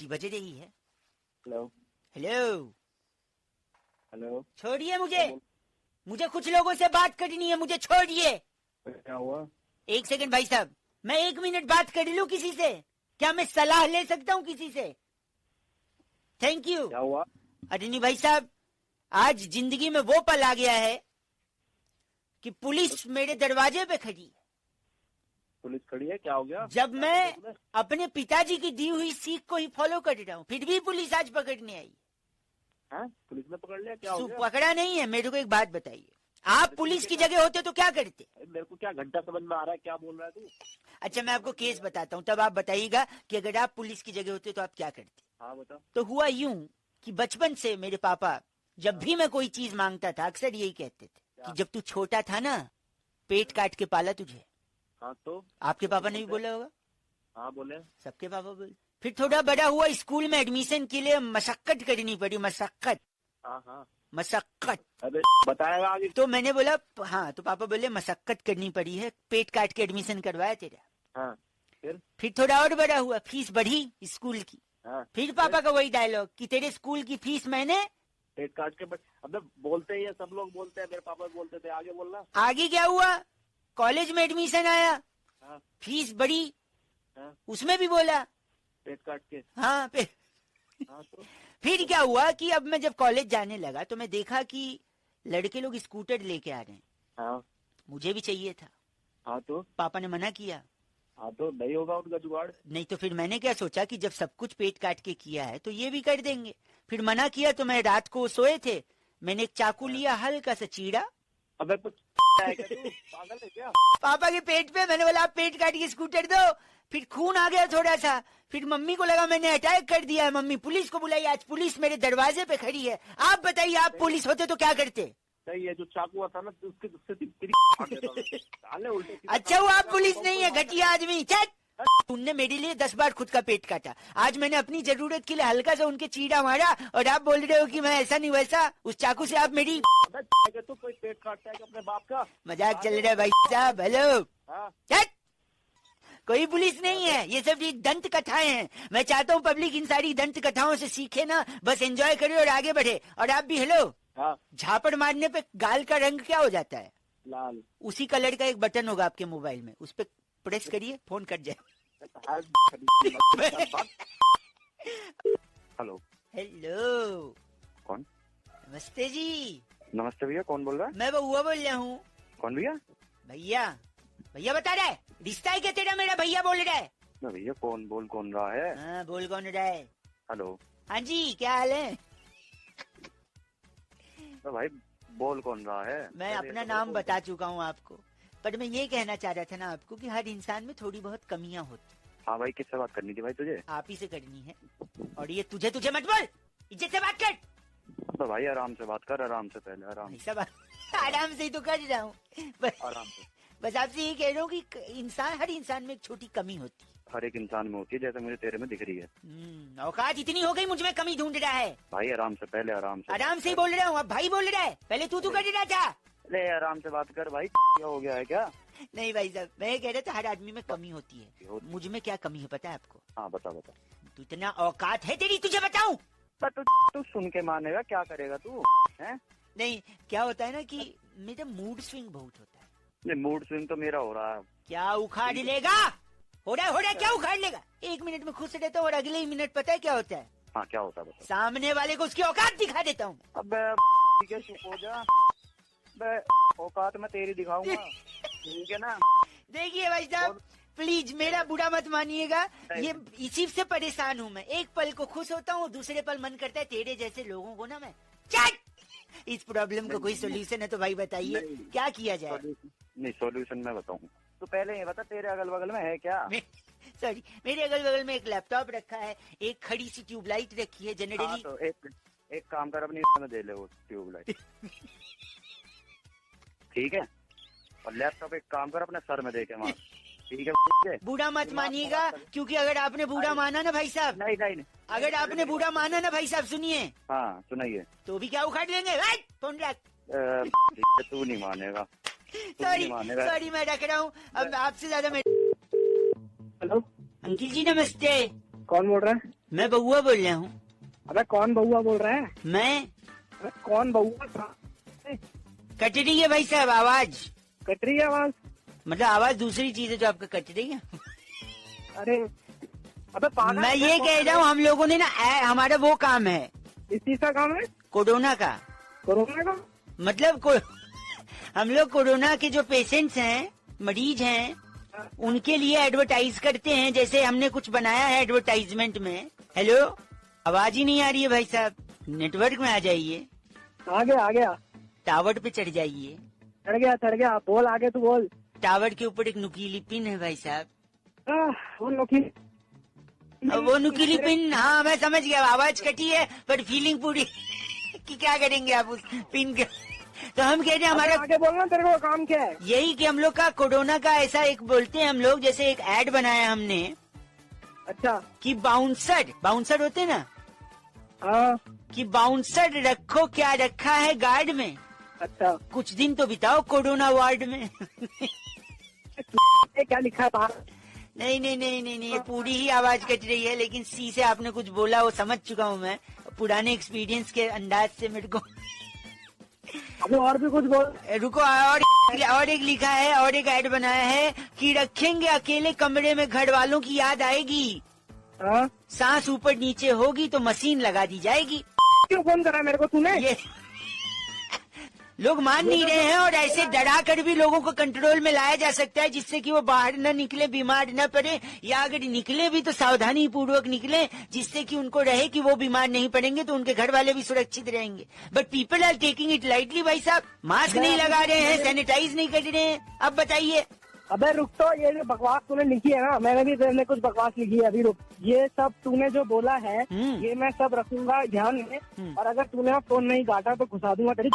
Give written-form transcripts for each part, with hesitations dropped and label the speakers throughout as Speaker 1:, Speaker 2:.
Speaker 1: घंटी बज रही है।
Speaker 2: हेलो
Speaker 1: हेलो,
Speaker 2: हेलो,
Speaker 1: छोड़िए मुझे कुछ लोगों से बात करनी है, मुझे छोड़िए।
Speaker 2: क्या हुआ?
Speaker 1: एक सेकंड भाई साहब, मैं 1 मिनट बात कर लूं किसी से? क्या मैं सलाह ले सकता हूं किसी से? Thank you.
Speaker 2: क्या हुआ?
Speaker 1: अरे नहीं भाई साहब, आज जिंदगी में वो पल आ गया है कि पुलिस मेरे दरवाजे पे खड़ी है।
Speaker 2: पुलिस खड़ी है? क्या हो गया?
Speaker 1: जब मैं अपने पिताजी की दी हुई सीख को ही फॉलो कर रहा हूँ, फिर भी पुलिस आज पकड़ने आई।
Speaker 2: हाँ? पुलिस ने पकड़ लिया? क्या हो गया?
Speaker 1: पकड़ा नहीं है। मेरे को एक बात बताइए, आप पुलिस की जगह होते तो क्या करते?
Speaker 2: मेरे को क्या घंटा समझ में आ रहा है, क्या बोल रहा है तू?
Speaker 1: अच्छा, मैं आपको केस बताता हूँ, तब आप बताइएगा कि अगर आप पुलिस की जगह होते तो आप क्या करते।
Speaker 2: हाँ बता।
Speaker 1: तो हुआ यूं कि बचपन से मेरे पापा जब भी मैं कोई चीज मांगता था, अक्सर यही कहते थे कि जब तू छोटा था ना, पेट काट के पाला तुझे।
Speaker 2: हाँ तो
Speaker 1: आपके पापा ने भी बोला होगा?
Speaker 2: हाँ बोले।
Speaker 1: सबके पापा बोले। फिर थोड़ा बड़ा हुआ, स्कूल में एडमिशन के लिए मशक्कत करनी पड़ी, मशक्कत।
Speaker 2: हाँ हाँ
Speaker 1: मशक्कत।
Speaker 2: अबे बताएगा आगे।
Speaker 1: तो मैंने बोला हाँ, तो पापा बोले मशक्कत करनी पड़ी है, पेट काट के एडमिशन करवाया तेरा।
Speaker 2: हाँ
Speaker 1: फिर थोड़ा और बड़ा हुआ, फीस बढ़ी स्कूल की।
Speaker 2: हाँ
Speaker 1: फिर पापा का वही डायलॉग कि तेरे स्कूल की फीस मैंने।
Speaker 2: पेट काट के अबे बोलते ही है, सब लोग बोलते हैं, मेरे पापा भी बोलते थे। आगे बोलना।
Speaker 1: आगे क्या हुआ, कॉलेज में एडमिशन आया,
Speaker 2: हाँ
Speaker 1: फीस बढ़ी,
Speaker 2: हाँ
Speaker 1: उसमें भी बोला
Speaker 2: पेट काट के।
Speaker 1: हाँ।
Speaker 2: हाँ तो
Speaker 1: फिर क्या हुआ कि अब मैं जब कॉलेज जाने लगा तो मैं देखा कि लड़के लोग स्कूटर लेके आ रहे हैं।
Speaker 2: हाँ
Speaker 1: मुझे भी चाहिए था।
Speaker 2: हाँ तो
Speaker 1: पापा ने मना किया।
Speaker 2: हाँ तो नहीं होगा उनका जुगाड़।
Speaker 1: नहीं तो फिर मैंने क्या सोचा कि जब सब कुछ पेट काट के किया है तो ये भी कर देंगे। फिर मना किया तो मैं रात को सोए थे, मैंने एक चाकू लिया, हल्का सा चीरा।
Speaker 2: अबे कुछ है क्या तू? पागल है क्या?
Speaker 1: पापा के पेट पे। मैंने बोला आप पेट काट के स्कूटर दो। फिर खून आ गया थोड़ा सा। फिर मम्मी को लगा मैंने अटैक कर दिया है, मम्मी पुलिस को बुलाई। आज पुलिस मेरे दरवाजे पे खड़ी है। आप बताइए, आप पुलिस होते तो क्या करते?
Speaker 2: सही है, जो चाकू आता ना उसके उल्टे।
Speaker 1: अच्छा, वो आप पुलिस नहीं है, घटिया आदमी। चल, उनने मेरे लिए 10 बार खुद का पेट काटा, आज मैंने अपनी जरूरत के लिए हल्का सा उनके चीरा मारा और आप बोल रहे हो कि मैं ऐसा नहीं वैसा। उस चाकू से आप मेरी
Speaker 2: तो कोई पेट काटता है कि अपने बाप का?
Speaker 1: मजाक चल रहा है भाई साहब। हेलो,
Speaker 2: हाँ
Speaker 1: कोई पुलिस नहीं है, ये सब ये दंत कथाएं हैं। मैं चाहता हूँ पब्लिक इन सारी दंत कथाओं से सीखे ना, बस एंजॉय करे और आगे बढ़े। और आप भी। हेलो,
Speaker 2: हाँ
Speaker 1: झापड़ मारने पे गाल का रंग क्या हो जाता है?
Speaker 2: लाल।
Speaker 1: उसी कलर का एक बटन होगा आपके मोबाइल में, उस पर प्रेस करिए, फोन कट जाए।
Speaker 2: हेलो
Speaker 1: हेलो,
Speaker 2: कौन?
Speaker 1: नमस्ते जी।
Speaker 2: नमस्ते भैया, कौन बोल रहा है?
Speaker 1: मैं बउआ बोल रहा हूँ।
Speaker 2: कौन भैया?
Speaker 1: भैया भैया बता रहा है, रिश्ता है क्या तेरा मेरा? भैया बोल रहा है।
Speaker 2: ना भैया, कौन रहा है?
Speaker 1: हाँ, बोल कौन रहा है?
Speaker 2: हेलो।
Speaker 1: हाँ जी, क्या हाल है?
Speaker 2: तो भाई बोल कौन रहा है?
Speaker 1: मैं अपना नाम बता चुका हूँ आपको, पर मैं ये कहना चाह रहा था ना आपको कि हर इंसान में थोड़ी बहुत कमियां होती।
Speaker 2: हाँ भाई, किससे बात करनी थी भाई तुझे?
Speaker 1: आप ही से करनी है। और ये तुझे मत बोल, इज्जत से बात कर।
Speaker 2: तो भाई आराम से बात कर, आराम से, पहले आराम से।
Speaker 1: सब आराम से ही तो कर रहा हूँ।
Speaker 2: आराम से।
Speaker 1: बस आपसे ये कह रहा हूँ कि हर इंसान में एक छोटी कमी होती है।
Speaker 2: हर एक इंसान में होती है, जैसे मुझे तेरे में दिख रही है।
Speaker 1: औकात इतनी हो गई, मुझ में कमी ढूंढ रहा है।
Speaker 2: भाई आराम से, पहले आराम से।
Speaker 1: आराम से ही बोल रहा हूँ, अब भाई बोल रहा है, पहले तू कर रहा था।
Speaker 2: ले आराम से बात कर भाई, क्या हो गया है क्या?
Speaker 1: नहीं भाई साहब, मैं कह रहा था हर आदमी में कमी होती है। मुझ में क्या कमी है पता है आपको?
Speaker 2: हाँ बता।
Speaker 1: तू इतना औकात है तेरी, तुझे बताऊं?
Speaker 2: तू सुन के मानेगा, क्या करेगा तू? हैं?
Speaker 1: नहीं, क्या होता है ना कि मेरा मूड स्विंग बहुत होता है।
Speaker 2: नहीं, मूड स्विंग तो मेरा हो रहा है।
Speaker 1: क्या उखाड़ लेगा? हो रहा है, क्या उखाड़ लेगा? 1 मिनट में खुश रहता हूँ और अगले ही मिनट पता है क्या होता है?
Speaker 2: हाँ क्या होता है बता।
Speaker 1: सामने वाले को उसकी औकात दिखा देता हूँ।
Speaker 2: अब ठीक है, चुप हो जा। औकात मैं तेरी दिखाऊंगा, ठीक है ना?
Speaker 1: देखिए भाई साहब, प्लीज मेरा बुरा मत मानिएगा, ये इसी से परेशान हूँ मैं। एक पल को खुश होता हूँ, दूसरे पल मन करता है तेरे जैसे लोगों को ना मैं इस प्रॉब्लम का कोई सोल्यूशन है तो भाई बताइए, क्या किया जाए?
Speaker 2: नहीं, सोल्यूशन मैं बताऊंगा। तो पहले ये बता, तेरे अगल बगल में है क्या?
Speaker 1: सॉरी, मेरे अगल बगल में एक लैपटॉप रखा है, एक खड़ी सी ट्यूबलाइट रखी है जनरली।
Speaker 2: हाँ, तो एक काम कर, अपनी में दे ले वो ट्यूबलाइट। ठीक है, और लैपटॉप एक काम कर, अपने सर में दे के मार। ठीक है,
Speaker 1: बुरा मत मानिएगा, क्योंकि अगर आपने बुरा माना ना भाई साहब,
Speaker 2: नहीं,
Speaker 1: अगर आपने बुरा माना ना भाई साहब, सुनिए।
Speaker 2: हाँ सुनाइए।
Speaker 1: तो भी क्या उखाड़ लेंगे? फोन रख।
Speaker 2: तू नहीं मानेगा।
Speaker 1: सॉरी, मैं रख रहा हूँ, अब आपसे ज्यादा मैं।
Speaker 2: हेलो
Speaker 1: अंकिल जी नमस्ते।
Speaker 2: कौन बोल रहा है?
Speaker 1: मैं बउआ बोल रहा हूँ।
Speaker 2: अबे कौन बउआ बोल रहा है?
Speaker 1: मैं
Speaker 2: अबे कौन बउआ था?
Speaker 1: कट रही है भाई साहब आवाज,
Speaker 2: कट रही है आवाज?
Speaker 1: मतलब आवाज दूसरी चीज है जो आपका कट रही है।
Speaker 2: अरे अबे पागल,
Speaker 1: मैं ये कह रहा हूँ हम लोगों ने ना हमारा वो काम है,
Speaker 2: इस चीज का काम है
Speaker 1: कोरोना का।
Speaker 2: कोरोना का?
Speaker 1: मतलब हम लोग कोरोना के जो पेशेंट्स हैं, मरीज हैं, उनके लिए एडवर्टाइज करते हैं। जैसे हमने कुछ बनाया है एडवर्टाइजमेंट में। हेलो, आवाज ही नहीं आ रही है भाई साहब, नेटवर्क में आ जाइए,
Speaker 2: आ गया
Speaker 1: टावर पे चढ़ जाइए।
Speaker 2: चढ़ गया बोल, आगे तू बोल।
Speaker 1: टावर के ऊपर एक नुकीली पिन है भाई साहब।
Speaker 2: वो नोकी,
Speaker 1: वो नुकीली पिन, हाँ मैं समझ गया। आवाज कटी है पर फीलिंग पूरी कि क्या करेंगे आप उस पिन के। तो हम कह रहे हैं हमारा
Speaker 2: आगे बोलना, तेरे को काम क्या है?
Speaker 1: यही कि हम लोग का कोरोना का ऐसा एक बोलते हैं हम लोग, जैसे एक एड बनाया हमने।
Speaker 2: अच्छा,
Speaker 1: कि बाउंसर होते ना,
Speaker 2: हाँ
Speaker 1: कि बाउंसर रखो, क्या रखा है गार्ड में।
Speaker 2: अच्छा,
Speaker 1: कुछ दिन तो बिताओ कोरोना वार्ड में।
Speaker 2: ये क्या लिखा था?
Speaker 1: नहीं, पूरी ही आवाज कट रही है। लेकिन सी से आपने कुछ बोला वो समझ चुका हूँ मैं, पुराने एक्सपीरियंस के अंदाज से मेरे को।
Speaker 2: अभी और भी कुछ बोल।
Speaker 1: रुको, और एक लिखा है, और एक ऐड बनाया है कि रखेंगे अकेले कमरे में, घर वालों की याद आएगी,
Speaker 2: हाँ?
Speaker 1: सांस ऊपर नीचे होगी तो मशीन लगा दी जाएगी।
Speaker 2: क्यों फोन करा मेरे को तूने?
Speaker 1: ये लोग मान नहीं रहे हैं, और ऐसे डरा कर भी लोगों को कंट्रोल में लाया जा सकता है, जिससे कि वो बाहर न निकले, बीमार न पड़े, या अगर निकले भी तो सावधानी पूर्वक निकले, जिससे कि उनको रहे कि वो बीमार नहीं पड़ेंगे तो उनके घर वाले भी सुरक्षित रहेंगे। But people are taking it lightly भाई साहब, मास्क नहीं लगा रहे हैं, सैनिटाइज नहीं कर रहे हैं। अब बताइए।
Speaker 2: अबे रुक तो, ये जो बकवास तूने लिखी है ना, मैंने भी तेरे कुछ बकवास लिखी है, अभी रुक। ये सब तूने जो बोला है ये मैं सब रखूंगा ध्यान में, और अगर तूने फोन नहीं काटा तो घुसा दूंगा तेरी।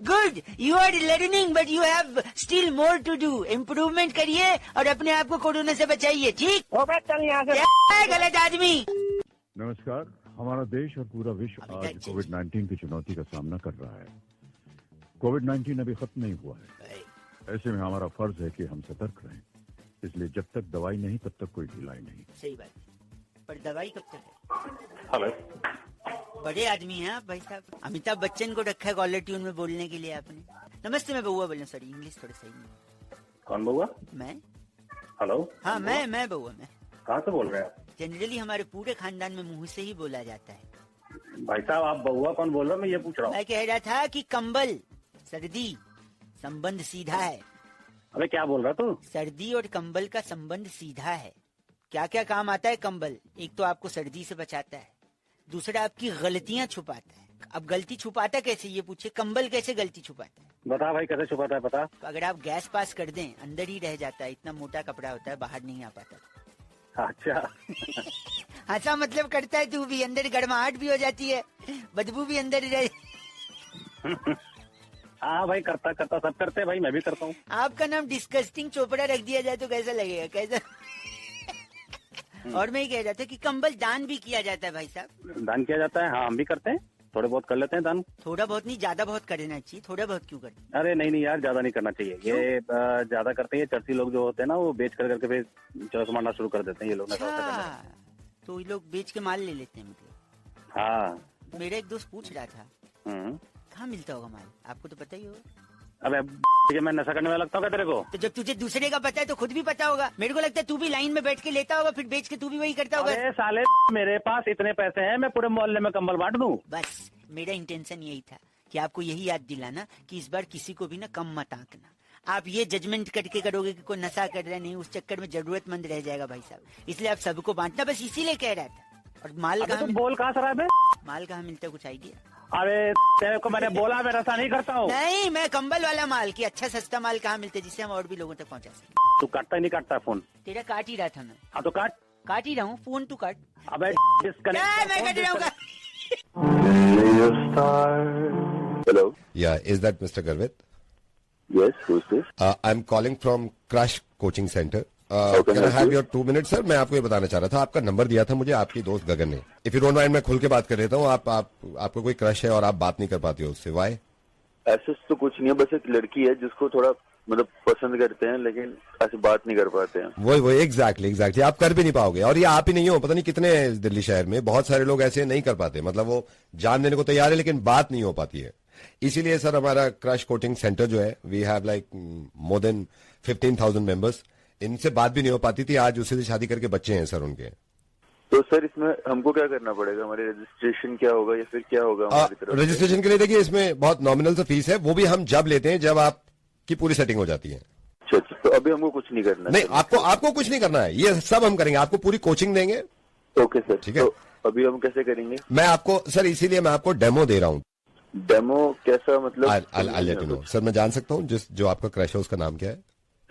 Speaker 1: Good, you are learning but you have still more to do. Improvement करिए और अपने आप को कोरोना से बचाइए, ठीक?
Speaker 2: चल यहाँ से।
Speaker 1: गलत आदमी।
Speaker 3: नमस्कार। हमारा देश और पूरा विश्व आज कोविड-19 की चुनौती का सामना कर रहा है। कोविड-19 अभी खत्म नहीं हुआ है। ऐसे में हमारा फर्ज है कि हम सतर्क रहें। इसलिए जब तक दवाई नहीं तब तक कोई ढिलाई नहीं।
Speaker 1: सही बात, पर दवाई कब तक है?
Speaker 4: हेलो,
Speaker 1: बड़े आदमी हैं आप भाई साहब। अमिताभ बच्चन को रखा है कॉलर ट्यून में बोलने के लिए आपने। नमस्ते, मैं बउआ बोल रहा हूँ। सॉरी, इंग्लिश थोड़ा सही नहीं।
Speaker 4: कौन बउआ?
Speaker 1: मैं।
Speaker 4: हेलो,
Speaker 1: हाँ मैं बउआ। मैं
Speaker 4: कहाँ से बोल रहे हैं?
Speaker 1: जनरली हमारे पूरे खानदान में मुंह से ही बोला जाता है।
Speaker 4: भाई साहब, आप बउआ कौन बोल रहे हो? मैं ये पूछ रहा हूँ।
Speaker 1: मैं कह रहा था कि कंबल, सर्दी, संबंध सीधा है।
Speaker 4: अबे क्या बोल रहा तू?
Speaker 1: सर्दी और कंबल का संबंध सीधा है। क्या क्या काम आता है कंबल? एक तो आपको सर्दी से बचाता है, दूसरा आपकी गलतियां छुपाता है। अब गलती छुपाता कैसे ये पूछे, कंबल कैसे गलती छुपाता है?
Speaker 4: बता भाई, कैसे छुपाता है बता।
Speaker 1: तो अगर आप गैस पास कर दें अंदर ही रह जाता है, इतना मोटा कपड़ा होता है, बाहर नहीं आ पाता।
Speaker 4: अच्छा।
Speaker 1: हंसा मतलब करता है तू भी, अंदर गर्माहट भी हो जाती है, बदबू भी अंदर ही रह।
Speaker 4: हाँ भाई, करता सब करते हैं भाई, मैं भी करता हूँ।
Speaker 1: आपका नाम डिस्कस्टिंग चोपड़ा रख दिया जाए तो कैसा लगेगा? कैसा? और मैं ही कह रहा था कि कंबल दान भी किया जाता है भाई साहब।
Speaker 4: दान किया जाता है? हाँ, हम भी करते हैं, थोड़े बहुत कर लेते हैं दान।
Speaker 1: थोड़ा बहुत नहीं, ज्यादा बहुत करना चाहिए। थोड़ा बहुत क्यों करते?
Speaker 4: अरे नहीं यार, ज्यादा नहीं करना चाहिए। ये ज्यादा करते हैं चर्ची लोग जो होते हैं ना, वो बेच करके फिर चरस मारना शुरू कर देते हैं ये लोग।
Speaker 1: अच्छा, तो ये लोग बेच के माल ले लेते हैं मतलब?
Speaker 4: हाँ।
Speaker 1: मेरा एक दोस्त पूछ रहा था कहाँ मिलता होगा माल, आपको तो पता ही होगा।
Speaker 4: अबे मैं नशा करने वाला लगता हूँ क्या तेरे को?
Speaker 1: तो जब तुझे दूसरे का पता है तो खुद भी पता होगा। मेरे को लगता है तू भी लाइन में बैठ के लेता होगा, फिर बेच के तू भी वही करता होगा।
Speaker 4: अरे साले, मेरे पास इतने पैसे हैं, मैं पूरे मोहल्ले में कंबल बांट दूं।
Speaker 1: बस मेरा इंटेंशन यही था कि आपको यही याद दिलाना कि इस बार किसी को भी ना कम मत आंकना। आप ये जजमेंट करके करोगे कि कोई नशा कर रहा है, नहीं, उस चक्कर में जरूरतमंद रह जाएगा भाई साहब। इसलिए आप सबको बांटना, बस इसीलिए कह रहा था। और माल कहाँ
Speaker 4: बोल कहाँ से रहा है?
Speaker 1: माल कहाँ मिलता है, कुछ आइडिया?
Speaker 4: अरे तेरे को मैंने बोला मैं नशा नहीं करता हूँ।
Speaker 1: नहीं, मैं कंबल वाला माल की अच्छा सस्ता माल कहाँ मिलता है जिससे हम और भी लोगों तक पहुँचा सकें।
Speaker 4: तू काटता ही नहीं काटता फोन?
Speaker 1: तेरा काट ही रहा था मैं।
Speaker 4: हाँ तो काट
Speaker 1: ही रहा हूँ फोन, तू काट।
Speaker 4: अबे
Speaker 1: मैं काट रहा हूँ।
Speaker 5: Hello.
Speaker 6: Yeah, is that Mr. Garvit?
Speaker 5: Yes, who's this?
Speaker 6: I'm calling from Crush Coaching Center.
Speaker 5: Okay,
Speaker 6: can I have
Speaker 5: please.
Speaker 6: your 2 minutes, sir? मैं आपको ये बताना चाह रहा था, आपका नंबर दिया था मुझे आपकी दोस्त गगन ने। If you don't mind, मैं खुल के बात कर लेता हूँ। आपको कोई क्रश है और आप बात नहीं कर पाती हो उससे, why?
Speaker 5: ऐसा तो कुछ नहीं है, बस एक लड़की है जिसको थोड़ा मतलब पसंद करते हैं लेकिन ऐसे बात नहीं कर पाते हैं।
Speaker 6: वही एग्जैक्टली आप कर भी नहीं पाओगे। और ये आप ही नहीं हो, पता नहीं कितने दिल्ली शहर में बहुत सारे लोग ऐसे नहीं कर पाते, मतलब वो जान देने को तैयार है लेकिन बात नहीं हो पाती है। इसीलिए सर हमारा क्रश कोचिंग सेंटर जो है, we have like more than 15,000 members. इनसे बात भी नहीं हो पाती थी, आज उसी से शादी करके बच्चे हैं सर उनके।
Speaker 5: तो सर इसमें हमको क्या करना पड़ेगा? हमारे रजिस्ट्रेशन क्या होगा या फिर क्या होगा हमारी तरफ?
Speaker 6: रजिस्ट्रेशन के लिए देखिए इसमें बहुत नॉमिनल सा फीस है, वो भी हम जब लेते हैं जब आपकी पूरी सेटिंग हो जाती है।
Speaker 5: अच्छा, तो अभी हमको कुछ नहीं करना?
Speaker 6: नहीं, आपको कुछ नहीं करना है, ये सब हम करेंगे, आपको पूरी कोचिंग देंगे।
Speaker 5: ओके सर,
Speaker 6: ठीक है।
Speaker 5: तो अभी हम कैसे करेंगे?
Speaker 6: मैं आपको सर इसीलिए मैं आपको डेमो दे रहा हूँ।
Speaker 5: डेमो कैसा मतलब?
Speaker 6: I'll let you know। Sir मैं जान सकता हूँ जो आपका क्रश है उसका नाम क्या है?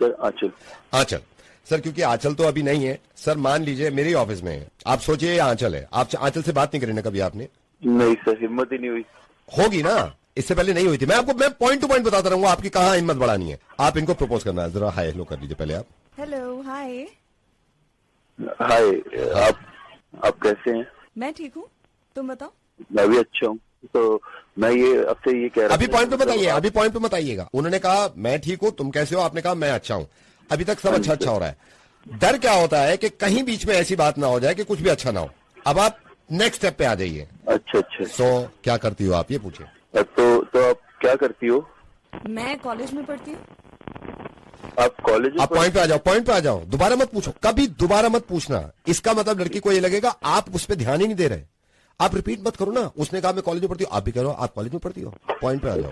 Speaker 5: सर आंचल
Speaker 6: सर, क्योंकि आंचल तो अभी नहीं है सर, मान लीजिए मेरे ऑफिस में है, आप सोचिए ये आंचल है, आप आंचल से बात नहीं करी ना कभी आपने?
Speaker 5: नहीं सर, हिम्मत ही नहीं हुई।
Speaker 6: होगी ना, इससे पहले नहीं हुई थी। मैं पॉइंट टू पॉइंट बताता रहूंगा, आपकी कहाँ हिम्मत बढ़ानी है। आप इनको प्रपोज करना है, जरा हाय हेलो कर लीजिए पहले आप।
Speaker 7: हेलो, हाय।
Speaker 5: हाय, आप कैसे हैं?
Speaker 7: मैं ठीक हूँ, तुम बताओ।
Speaker 5: मैं भी अच्छा हूँ। तो मैं ये आपसे ये कह रहा था,
Speaker 6: अभी पॉइंट पे बताइए, अभी पॉइंट पे बताइएगा। उन्होंने कहा मैं ठीक हूँ, तुम कैसे हो? आपने कहा मैं अच्छा हूँ। अभी तक सब अच्छा हो रहा है। डर क्या होता है कि कहीं बीच में ऐसी बात ना हो जाए कि कुछ भी अच्छा ना हो। अब आप नेक्स्ट स्टेप पे आ जाइए।
Speaker 5: अच्छा।
Speaker 6: तो क्या करती हो आप, ये पूछिए।
Speaker 5: तो आप क्या करती हो?
Speaker 7: मैं कॉलेज में पढ़ती हूँ।
Speaker 5: आप कॉलेज में?
Speaker 6: आप पॉइंट पे आ जाओ, दोबारा मत पूछो, कभी दोबारा मत पूछना। इसका मतलब लड़की को ये लगेगा आप उस पर ध्यान ही नहीं दे रहे। आप रिपीट मत करो ना, उसने कहा मैं कॉलेज में पढ़ती हूँ, आप भी कह रहे हो आप कॉलेज में पढ़ती हो। पॉइंट पे आ जाओ।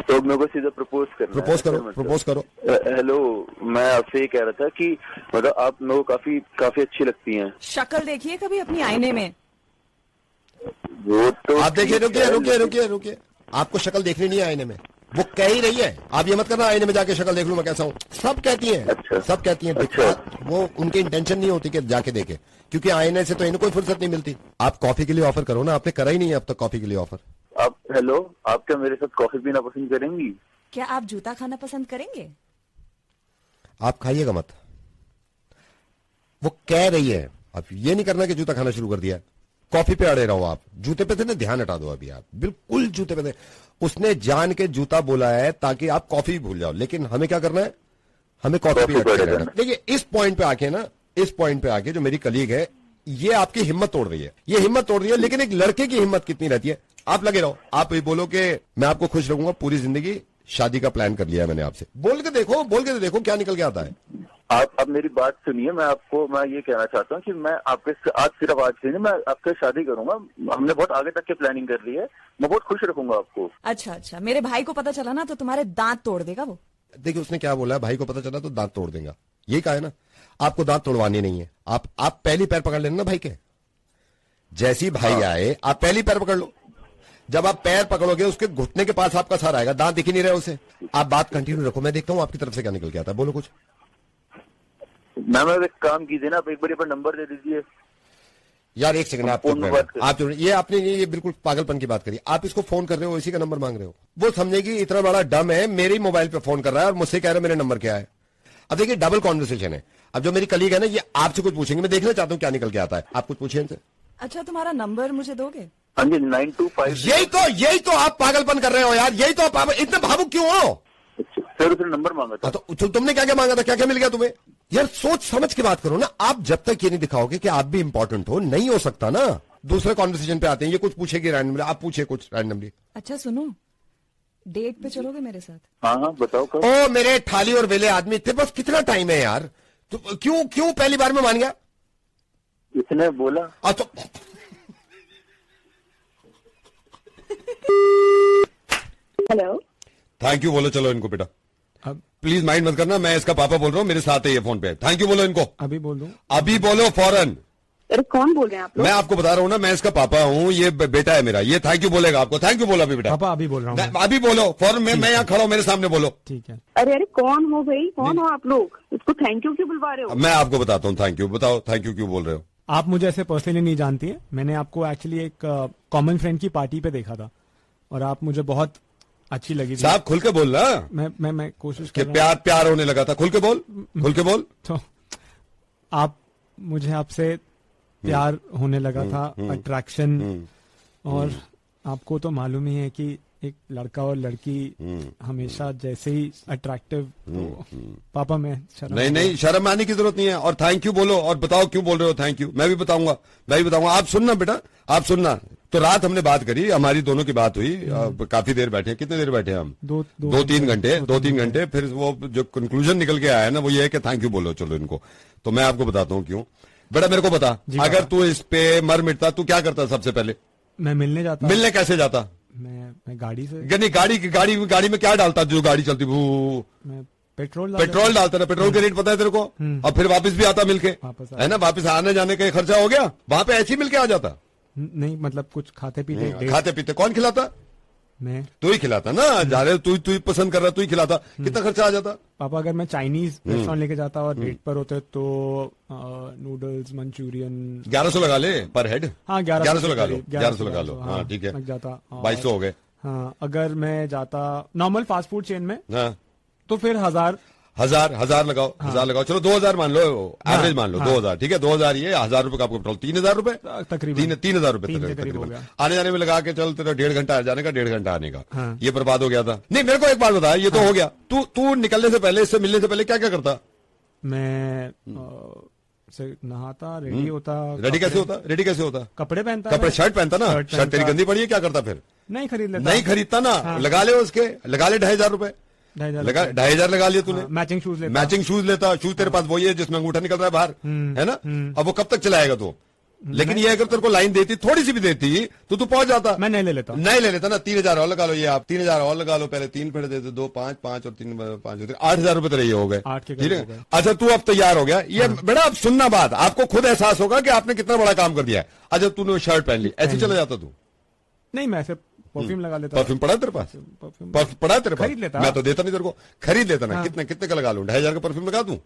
Speaker 5: तो मेरे को सीधा प्रपोज
Speaker 6: करो।
Speaker 5: हेलो, मैं आपसे ये कह रहा था कि मतलब आप मेरे को काफी अच्छी लगती हैं।
Speaker 7: शक्ल देखिए कभी अपनी आईने में।
Speaker 5: वो तो
Speaker 6: आप देखिए, रुकिए। आपको शक्ल देखनी नहीं है आईने में, वो कह ही रही है। आप ये मत करना आईने में जाके शक्ल देख लूं मैं कैसा हूँ। सब कहती हैं।
Speaker 5: अच्छा।
Speaker 6: सब कहती हैं।
Speaker 5: अच्छा।
Speaker 6: वो उनकी इंटेंशन नहीं होती कि जाके देखे, क्योंकि आईने से तो इन्हें कोई फुर्सत नहीं मिलती। आप कॉफी के लिए ऑफर करो ना, आपने करा ही नहीं है अब तक कॉफी के लिए ऑफर।
Speaker 5: आप हेलो, आप क्या मेरे साथ कॉफी पीना पसंद करेंगी?
Speaker 7: क्या आप जूता खाना पसंद करेंगे?
Speaker 6: आप खाइएगा मत, वो कह रही है। अब ये नहीं करना कि जूता खाना शुरू कर दिया, कॉफी पे अड़े रहो आप। जूते पे थे ना, ध्यान हटा दो अभी आप, बिल्कुल जूते पे थे। उसने जान के जूता बोला है ताकि आप कॉफी भूल जाओ, लेकिन हमें क्या करना है, हमें कॉफी पे अटके रहना। देखिए इस पॉइंट पे आके जो मेरी कलीग है, ये आपकी हिम्मत तोड़ रही है, लेकिन एक लड़के की हिम्मत कितनी रहती है। आप लगे रहो, आप ये बोलो कि मैं आपको खुश रखूंगा पूरी जिंदगी, शादी का प्लान कर लिया है मैंने आपसे। बोल के देखो क्या निकल के आता है।
Speaker 5: आप मेरी बात सुनिए, मैं ये कहना चाहता हूँ कि मैं आपके सिर्फ आज से नहीं, मैं आपसे शादी करूंगा। हमने बहुत आगे तक की प्लानिंग कर ली है, मैं बहुत खुश रखूंगा आपको।
Speaker 7: अच्छा, मेरे भाई को पता चला ना तो तुम्हारे दांत तोड़ देगा वो।
Speaker 6: देखिए उसने क्या बोला है, भाई को पता चला तो दांत तोड़ देगा, यही कहा है ना। आपको दांत तोड़वानी नहीं है, आप पहली पैर पकड़ लेना ना भाई के। जैसी भाई आए आप पहली पैर पकड़ लो। जब आप पैर पकड़ोगे उसके घुटने के पास आपका सर आएगा, दांत दिख ही नहीं रहे उसे। आप बात कंटिन्यू रखो, मैं देखता हूँ आपकी तरफ से क्या निकल के आता है। बोलो कुछ।
Speaker 5: मैम एक काम कीजिए ना, आप एक बार अपना नंबर दे दीजिए।
Speaker 6: यार एक सेकंड, आप जो ये आपने ये बिल्कुल पागलपन की बात करी। आप इसको फोन कर रहे हो, इसी का नंबर मांग रहे हो। वो समझेगी इतना बड़ा डम है, मेरे ही मोबाइल पे फोन कर रहा है और मुझसे कह रहा है मेरे नंबर क्या है। अब देखिए डबल कॉन्वर्सेशन है। अब जो मेरी कलीग है ना, ये आपसे कुछ पूछेंगे, मैं देखना चाहता हूँ क्या निकल के आता है। आप कुछ पूछिए इनसे।
Speaker 7: अच्छा, तुम्हारा नंबर मुझे दोगे?
Speaker 5: हाँ जी, 925।
Speaker 6: यही तो आप पागलपन कर रहे हो यार, यही तो आप इतने भावुक क्यों हो?
Speaker 5: सर उसने नंबर मांगा था।
Speaker 6: तो तुमने क्या क्या मांगा था, क्या क्या मिल गया तुम्हें? यार सोच समझ के बात करो ना। आप जब तक ये नहीं दिखाओगे कि आप भी इंपॉर्टेंट हो, नहीं हो सकता ना। दूसरे कॉन्वर्सेशन पे आते हैं, ये कुछ पूछेगी रैंडमली, आप पूछिए कुछ रैंडमली।
Speaker 7: अच्छा सुनो, डेट पे चलोगे मेरे साथ?
Speaker 5: हाँ बताओ कब?
Speaker 6: ओ मेरे ठाली और वेले आदमी, तेरे पास कितना टाइम है यार? तो क्यों पहली बार में मान गया?
Speaker 5: इसने बोला।
Speaker 6: तो
Speaker 2: हेलो,
Speaker 6: थैंक यू बोलो चलो इनको बेटा। अब प्लीज माइंड मत करना, मैं इसका पापा बोल रहा हूँ, मेरे साथ है ये फोन पे। थैंक यू बोलो इनको।
Speaker 8: अभी बोल दो।
Speaker 6: अभी बोलो फौरन।
Speaker 2: अरे कौन बोल रहे हैं आप लोग?
Speaker 6: मैं आपको बता रहा हूँ ना, मैं इसका पापा हूँ, ये बेटा है मेरा। ये थैंक यू बोलेगा आपको। थैंक यू बोलो अभी बेटा।
Speaker 8: पापा अभी बोल रहा हूँ।
Speaker 6: अभी बोलो फौरन। मैं यहाँ खड़ा हूँ, मेरे सामने बोलो।
Speaker 8: ठीक है।
Speaker 2: अरे कौन हो भाई, कौन हो आप लोग? इसको थैंक यू क्यों बुलवा रहे हो?
Speaker 6: मैं आपको बताता हूँ थैंक यू। बताओ थैंक यू क्यों बोल रहे हो?
Speaker 8: आप मुझे ऐसे पर्सनली नहीं जानती हैं। मैंने आपको एक्चुअली एक कॉमन फ्रेंड की पार्टी पे देखा था और आप मुझे बहुत अच्छी लगी थी।
Speaker 6: साहब खुल के बोल ना।
Speaker 8: मैं कोशिश
Speaker 6: कर रहा हूं। प्यार होने लगा था। खुल के बोल।
Speaker 8: तो आप मुझे आपसे प्यार होने लगा था, अट्रैक्शन। और आपको तो मालूम ही है कि एक लड़का और लड़की हमेशा जैसे ही अट्रैक्टिव, तो पापा मैं
Speaker 6: नहीं शर्म आने की जरूरत नहीं है। और थैंक यू बोलो और बताओ क्यों बोल रहे हो थैंक यू। मैं भी बताऊंगा। आप सुनना बेटा, आप सुनना। तो रात हमने बात करी, हमारी दोनों की बात हुई, काफी देर बैठे, कितने देर बैठे हम? दो तीन घंटे। फिर वो जो कंक्लूजन निकल के आया है ना, वो ये है कि थैंक यू बोलो चलो इनको। तो मैं आपको बताता हूँ क्यों। बेटा मेरे को बता, अगर तू इस पे मर मिटता तू क्या करता? सबसे पहले
Speaker 8: मैं मिलने जाता।
Speaker 6: मिलने कैसे जाता?
Speaker 8: मैं गाड़ी से।
Speaker 6: नहीं, गाड़ी में क्या डालता जो गाड़ी चलती?
Speaker 8: मैं पेट्रोल
Speaker 6: डालता ना। पेट्रोल के रेट पता है तेरे को? और फिर वापस भी आता मिलके, है ना? वापस आने जाने का खर्चा हो गया। वहां पे ऐसे ही मिलके आ जाता?
Speaker 8: नहीं, मतलब कुछ खाते पीते
Speaker 6: कौन खिलाता?
Speaker 8: मैं।
Speaker 6: तू ही खिलाता ना। जा रहे तू ही पसंद कर रहा, तू ही खिलाता। कितना खर्चा आ जाता?
Speaker 8: पापा अगर मैं चाइनीज रेस्टोरेंट लेके जाता और डेट पर होते तो नूडल्स, मंचूरियन
Speaker 6: 1100 लगा ले पर हेड।
Speaker 8: हाँ,
Speaker 6: 1100 लगा लो। हाँ ठीक है,
Speaker 8: लग जाता।
Speaker 6: 2200 हो गए।
Speaker 8: हाँ, अगर मैं जाता नॉर्मल फास्ट फूड चेन में,
Speaker 6: हाँ,
Speaker 8: तो फिर 1000
Speaker 6: लगाओ। 1000 लगाओ, चलो 2000 मान लो, एवरेज मान लो। 2000 ठीक है, 2000 ये 1000 रुपए का आपको पेट्रोल, 3000 रुपए तकरीबन। 3000 रुपए तकरीबन आने जाने में लगा के चल, तेरा 1.5 घंटा जाने का, 1.5 घंटा आने का। ये बर्बाद हो गया था। नहीं, मेरे को एक बात बता, ये तो हो गया। तू निकलने से पहले, इससे मिलने से पहले क्या क्या करता?
Speaker 8: मैं नहाता, रेडी होता।
Speaker 6: रेडी कैसे होता?
Speaker 8: कपड़े पहनता।
Speaker 6: शर्ट पहनता ना? शर्ट तेरी गंदी पड़ी है, क्या करता फिर?
Speaker 8: नहीं खरीद लेता।
Speaker 6: नहीं खरीदता ना? लगा ले 2,500 रुपए। 2,500 लगा लिया तूने।
Speaker 8: मैचिंग शूज
Speaker 6: लेता। शूज तेरे पास वही है जिसमें अंगूठा निकल रहा है बाहर, है ना? अब वो कब तक चलाएगा तू? लेकिन ये अगर तेरे को लाइन देती, थोड़ी सी भी देती, तो तू पहुंच जाता।
Speaker 8: मैं नहीं ले लेता
Speaker 6: ना। 3000 और लगा लो। ये आप 3000 और लगा लो। पहले 3 फेरे देते, 2 5 और 3 5 8,000 रुपए तेरे ये हो गए। ठीक है, अच्छा तू अब तैयार हो गया। ये बेटा अब सुनना बात, आपको खुद एहसास होगा कि आपने कितना बड़ा काम कर दिया है। अच्छा तूने शर्ट पहन ली, ऐसे चला जाता तू?
Speaker 8: नहीं, मैं सिर्फ परफ्यूम लगा लेता।
Speaker 6: परफ्यूम पड़ा तेरे पास? पड़ा तेरे पास?
Speaker 8: खरीद लेता।
Speaker 6: मैं तो देता नहीं तेरे को। खरीद लेता ना। कितने का लगा लूं? 2,500 का परफ्यूम लगा दूं?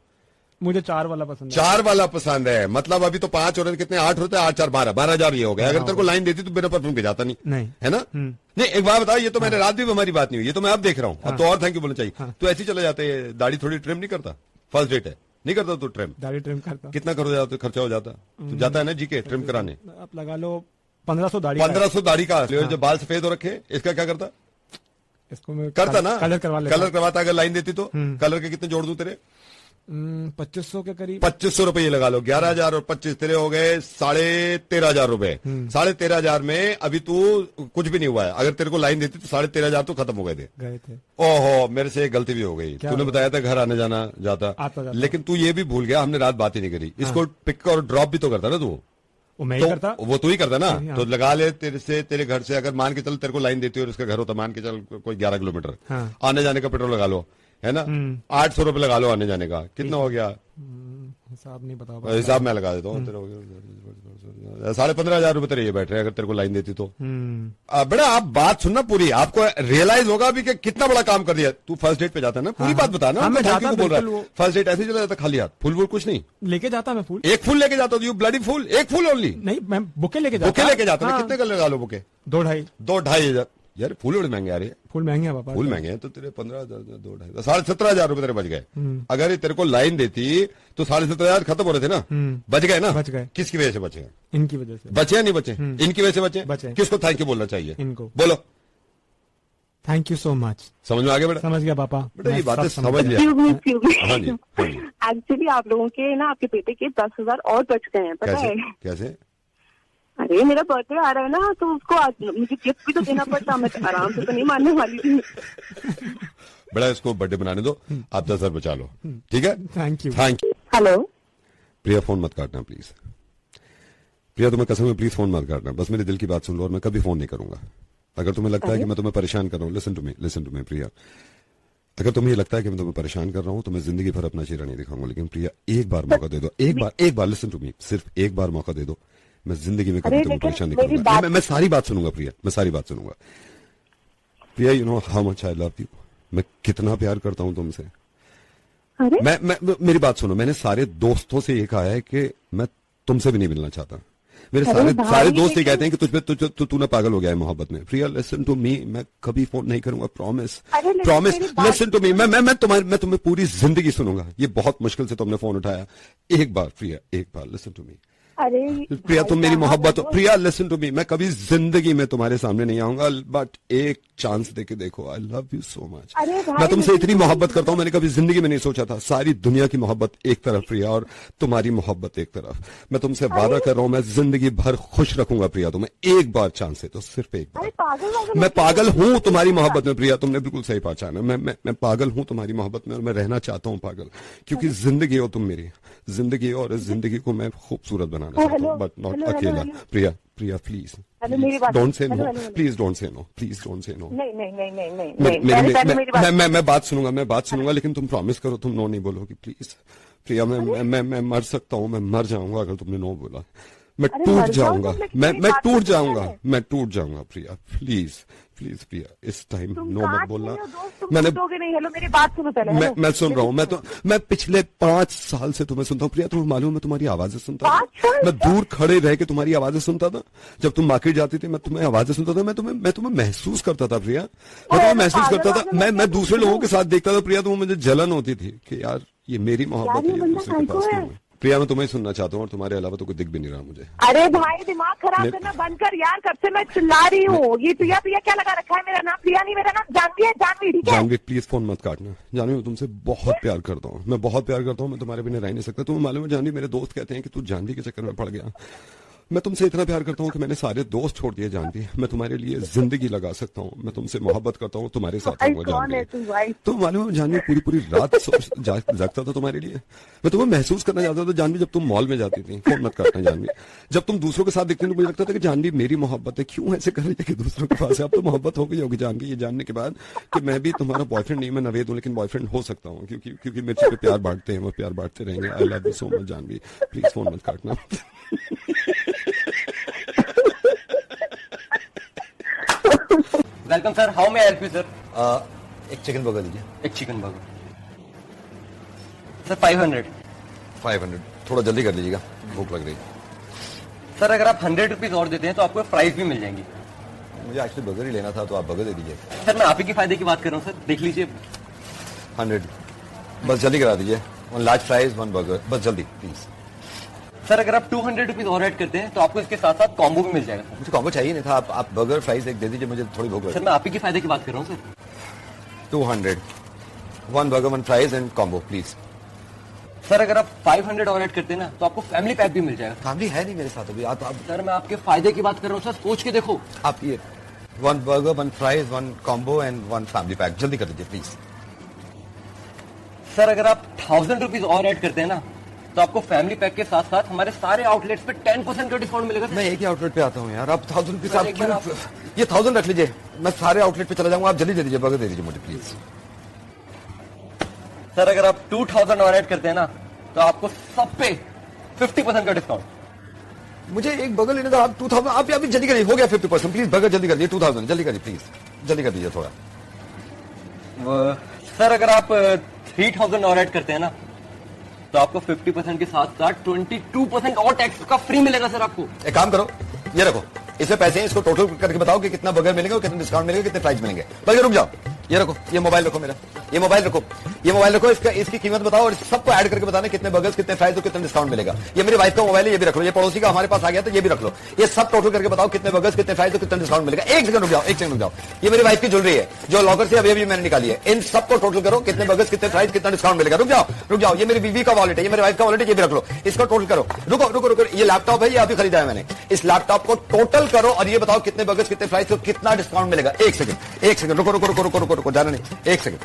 Speaker 8: मुझे 4 वाला पसंद है।
Speaker 6: 4 वाला पसंद है। मतलब अभी तो 5 और कितने 8 होते हैं, 8 4 12,000 ये हो गया। अगर तेरे को लाइन देती तो बिना परफ्यूम के जाता नहीं, है ना? नहीं, एक बात बता, ये तो मैंने रात भी हमारी बात नहीं हुई, ये तो मैं अब देख रहा हूँ। अब तो और थैंक यू बोलना चाहिए। तो ऐसे ही चले जाते, दाढ़ी थोड़ी ट्रिम नहीं करता? फर्स्ट डेट है, नहीं करता तू ट्रिम?
Speaker 8: दाढ़ी ट्रिम करता।
Speaker 6: कितना खर्चा हो जाता? तू जाता है ना जी के ट्रिम कराने?
Speaker 8: आप लगा लो 1500
Speaker 6: दाढ़ी का। जो बाल सफेद हो रखे, इसका क्या करता?
Speaker 8: इसको मैं
Speaker 6: करता ना,
Speaker 8: कलर
Speaker 6: करवाता। अगर लाइन देती तो कलर के कितने जोड़ दूं तेरे?
Speaker 8: 2500 के करीब।
Speaker 6: 2500 रुपए ये लगा लो। 11,000 और 25 तेरे हो गए 13,500 रुपए। 13,500 में अभी तू कुछ भी नहीं हुआ है। अगर तेरे को लाइन देती तो 13,500 तो खत्म हो गए थे। ओहो, मेरे से एक गलती भी हो गई। तूने बताया था घर आने जाना जाता, लेकिन तू ये भी भूल गया, हमने रात बात ही नहीं करी। इसको पिक और ड्रॉप भी तो करता ना तू?
Speaker 8: मैं ही करता।
Speaker 6: वो तू ही करता ना? तो लगा ले तेरे घर से, अगर मान के चल तेरे को लाइन देती और उसका घर होता, मान के चल कोई 11 किलोमीटर, आने जाने का पेट्रोल लगा लो, है ना? 800 रुपए लगा लो आने जाने का। कितना हो गया?
Speaker 8: हिसाब नहीं बता।
Speaker 6: हिसाब मैं लगा देता हूँ। 15,500 रुपए तेरे ये बैठ रहे अगर तेरे को लाइन देती तो। बेटा आप बात सुनना पूरी, आपको रियलाइज होगा अभी कि कितना बड़ा काम कर दिया। तू फर्स्ट डेट पे जाता है ना, पूरी बात बता ना। बोल रहा है फर्स्ट डेट ऐसे चला जाता खाली हाथ? फूल कुछ नहीं लेके जाता? मैं फूल एक फूल लेके जाता हूँ। यू ब्लडी फूल, एक फूल ओनली? नहीं, मैं बुके लेके जाता। कितने का लगा लो बुके? 2,500 यार फूल बड़े महंगे आ रहे हैं। फूल महंगे हैं पापा, फूल महंगे हैं। तो तेरे 15,000 2,500 17,500 रुपए तेरे बच गए। अगर ये तेरे को लाइन देती तो 17,500 खत्म हो रहे थे ना? बच गए ना? बच गए। किसकी वजह से बचे? इनकी वजह से बचे या नहीं बचे? इनकी वजह से बचे। किसको थैंक यू बोलना चाहिए? इनको बोलो थैंक यू सो मच। समझ में आ गया बेटा? समझ गया पापा। बेटा ये बातें समझ लिया। हाँ जी।
Speaker 9: एक्चुअली आप लोगों के ना, आपके बेटे के 10,000 और बच गए हैं, पता है?
Speaker 6: कैसे?
Speaker 9: अरे मेरा बर्थडे आ रहा है ना, तो उसको आज मुझे गिफ्ट भी तो देना पड़ता। मैं आराम से तो नहीं मानने वाली थी।
Speaker 6: बड़ा इसको बर्थडे बनाने दो, आप 10,000 बचा लो, ठीक है? Thank you.
Speaker 9: Hello
Speaker 6: Priya, phone मत काटना प्लीज। प्रिया तुम्हें कसम है, प्लीज फोन मत काटना। बस मेरे दिल की बात सुन लो और मैं कभी फोन नहीं करूंगा। अगर तुम्हें लगता है कि मैं तुम्हें परेशान कर रहा हूँ, लिसन टू मी प्रिया। अगर तुम्हें ये लगता है कि मैं तुम्हें परेशान कर रहा हूँ तो मैं जिंदगी भर अपना चेहरा नहीं दिखाऊंगा। लेकिन प्रिया एक बार मौका दे दो, एक बार लिसन टू मी, सिर्फ एक बार मौका दे दो। मैं जिंदगी में कभी तुम्हें परेशान नहीं करूंगा। मैं सारी बात सुनूंगा प्रिया, मैं सारी बात सुनूंगा। Priya, you know how much I love you. मैं कितना प्यार करता हूं तुमसे। मैं मेरी बात सुनो, मैंने सारे दोस्तों से ये कहा है कि मैं तुमसे भी नहीं मिलना चाहता। मेरे सारे दोस्त ये कहते हैं कि तुझ पे तू ना पागल हो गया है मोहब्बत में। प्रिया लिसन टू मी, मैं कभी फोन नहीं करूंगा, प्रॉमिस। लिसन टू मी, मैं तुम्हें पूरी जिंदगी सुनूंगा। ये बहुत मुश्किल से तुमने फोन उठाया। एक बार प्रिया, एक बार लिसन टू मी।
Speaker 2: अरे
Speaker 6: प्रिया तुम मेरी मोहब्बत हो। प्रिया लिसन टू मी, मैं कभी जिंदगी में तुम्हारे सामने नहीं आऊंगा, बट एक चांस देके देखो। आई लव यू सो मच। मैं तुमसे इतनी मोहब्बत करता हूं, मैंने कभी जिंदगी में नहीं सोचा था। सारी दुनिया की मोहब्बत एक तरफ प्रिया, और तुम्हारी मोहब्बत एक तरफ। मैं तुमसे वादा कर रहा हूं, मैं जिंदगी भर खुश रखूंगा प्रिया तुम्हें। एक बार चांस है तो सिर्फ एक बार। मैं पागल हूं तुम्हारी मोहब्बत में प्रिया, तुमने बिल्कुल सही पहचाना। मैं पागल हूं तुम्हारी मोहब्बत में, और मैं रहना चाहता हूं पागल, क्योंकि जिंदगी हो तुम मेरी जिंदगी हो, और इस जिंदगी को मैं खूबसूरत बनाना चाहता हूँ, बट नॉट अकेला। Priya Priya please don't say no, please don't say no, please don't say no. मैं बात सुनूंगा, लेकिन तुम प्रॉमिस करो तुम नो नहीं बोलोगी प्लीज। प्रिया मैं मर सकता हूँ, मैं मर जाऊंगा अगर तुमने नो बोला। मैं टूट जाऊंगा, मैं टूट जाऊंगा प्रिया। प्लीज प्लीज प्रिया, इस टाइम नो मत बोलना। मैंने
Speaker 2: हेलो मेरी बात सुनो पहले।
Speaker 6: मैं सुन रहा हूँ। मैं पिछले 5 साल से तुम्हें सुनता हूँ प्रिया, तुम्हें मालूम है मैं तुम्हारी आवाजें सुनता था। मैं दूर खड़े रह के तुम्हारी आवाजें सुनता था। जब तुम मार्केट जाती थी मैं तुम्हें आवाजें सुनता था। मैं तुम्हें महसूस करता था प्रिया, मैं तुम्हें महसूस करता था। मैं दूसरे लोगों के साथ देखता था प्रिया, तो मुझे जलन होती थी कि यार ये मेरी मोहब्बत है, ये दूसरे के पास क्यों है। प्रिया मैं तुम्हें सुनना चाहता हूँ, और तुम्हारे अलावा तो कोई दिख भी नहीं रहा मुझे।
Speaker 2: अरे भाई दिमाग खराब करना बंद कर यार, कब से मैं चिल्ला रही हूँ। ये प्रिया प्रिया क्या लगा रखा है? मेरा नाम प्रिया नहीं, मेरा नाम जानवी है। जानवी ठीक है?
Speaker 6: जानवी प्लीज फोन मत काटना। जानवी मैं तुमसे बहुत प्यार करता हूँ, मैं बहुत प्यार करता हूँ। मैं तुम्हारे बिना रह नहीं सकता। तुम्हें मालूम है जानवी, मेरे दोस्त कहते हैं कि तू जानवी के चक्कर में पड़ गया। मैं तुमसे इतना प्यार करता हूँ कि मैंने सारे दोस्त छोड़ दिए जानवी। मैं तुम्हारे लिए जिंदगी लगा सकता हूँ। मैं तुमसे मोहब्बत करता हूँ, तुम्हारे साथ रहूंगा जानवी। तुम मालूम है जानवी, पूरी पूरी रात जागता था तुम्हारे लिए। मैं तुम्हें महसूस करना चाहता था जानवी। जब तुम मॉल में जाती थी, फोन मत करना जानवी, जब तुम दूसरों के साथ दिखती थी, मुझे लगता था कि जानवी मेरी मोहब्बत है, क्यों ऐसे कर रही है कि दूसरों के पास है। अब तो मोहब्बत हो गई होगी जानवी, ये जानने के बाद कि मैं भी तुम्हारा बॉयफ्रेंड नहीं, मैं नवेद हूँ, लेकिन बॉयफ्रेंड हो सकता हूँ, क्योंकि मेरे से प्यार बांटते हैं, वो प्यार बांटते रहेंगे। I love you so much Janvi, please phone मत काटना।
Speaker 10: Welcome sir, how may I help you sir?
Speaker 6: एक चिकन बर्गर दीजिए।
Speaker 10: एक चिकन बर्गर सर। 500
Speaker 6: थोड़ा जल्दी कर लीजिएगा, भूख लग रही है।
Speaker 10: सर अगर आप 100 रुपीज और देते हैं तो आपको फ्राइज भी मिल जाएंगी।
Speaker 6: मुझे एक्चुअली बर्गर ही लेना था, तो आप बर्गर दे दीजिए।
Speaker 10: सर मैं आप ही के फायदे की बात कर रहा हूँ सर, देख लीजिए।
Speaker 6: 100 बस जल्दी करा दीजिए। 1 लार्ज फ्राइज 1 बर्गर, बस जल्दी प्लीज।
Speaker 10: सर अगर आप 200 रुपीज और ऐड करते हैं तो आपको इसके साथ साथ कॉम्बो भी मिल जाएगा।
Speaker 6: मुझे कॉम्बो चाहिए नहीं था, आप बर्गर फ्राइज एक दे दीजिए, मुझे थोड़ी भूख लगी।
Speaker 10: सर मैं आप ही के फायदे की बात कर रहा हूँ sir.
Speaker 6: 200 1 burger 1 fries and combo please.
Speaker 10: Sir अगर आप 500 और ऐड करते हैं ना तो आपको फैमिली पैक भी मिल जाएगा।
Speaker 6: फैमिली है नहीं मेरे साथ अभी। आप
Speaker 10: सर मैं आपके फायदे की बात कर रहा हूँ सर, सोच के देखो।
Speaker 6: आप ये 1 burger 1 fries 1 combo and 1 family pack जल्दी कर दीजिए प्लीज।
Speaker 10: सर अगर आप 1000 रुपीज और ऐड करते हैं ना तो आपको फैमिली पैक के साथ साथ हमारे सारे आउटलेट्स पे 10% का डिस्काउंट मिलेगा।
Speaker 6: मैं एक ही आउटलेट पे आता हूँ यार, आप 1000 रुपीज आप क्यों? ये 1000 रख लीजिए, मैं सारे आउटलेट पे चला जाऊंगा। आप जल्दी दे दीजिए, बर्गर दे दीजिए मुझे प्लीज।
Speaker 10: सर अगर आप 2000 और ऐड करते हैं ना तो आपको सब पे 50% का डिस्काउंट।
Speaker 6: मुझे एक बर्गर लेने का। आप 2000 आप अभी जल्दी करिए, हो गया 50%। प्लीज बर्गर जल्दी कर दीजिए। 2000 जल्दी करिए प्लीज, जल्दी कर दीजिए थोड़ा।
Speaker 10: सर अगर आप 3000 और ऐड करते हैं ना तो आपको 50% के साथ साथ 22% और टैक्स का फ्री मिलेगा सर आपको।
Speaker 6: एक काम करो, ये रखो, इसमें पैसे हैं, इसको टोटल करके बताओ कि कितना बर्गर मिलेगा और कितना डिस्काउंट मिलेगा, कितने प्राइस मिलेंगे। बल्कि रुक जाओ, ये रखो, ये मोबाइल रखो मेरा, ये मोबाइल रखो, इसकी कीमत बताओ और सबको ऐड करके बताना कितने बर्गर्स, कितने प्राइस और कितना डिस्काउंट मिलेगा। ये मेरी वाइफ का मोबाइल है, ये भी रख लो। ये पड़ोसी का हमारे पास आ गया तो ये भी रख लो। ये सब टोटल करके बताओ कितने बर्गर्स, कितने प्राइस और कितना डिस्काउंट मिलेगा। एक सेकंड रुक जाओ, ये मेरी वाइफ की ज्वेलरी है जो लॉकर से अभी मैंने निकाली है। इन सबको टोटल करो, कितने बर्गर्स, कितने प्राइस, कितना डिस्काउंट मिलेगा। रुक जाओ, ये मेरी बीवी का वॉलेट है, ये मेरी वाइफ का वॉलेट है, ये भी रख लो। इसको टोटल करो। रुको, ये लैपटॉप है, ये अभी खरीदा है मैंने। इस लैपटॉप को टोटल करो और ये बताओ कितने बर्गर्स, कितने प्राइस और कितना डिस्काउंट मिलेगा। एक सेकंड रुको, जाना नहीं, एक सेकंड।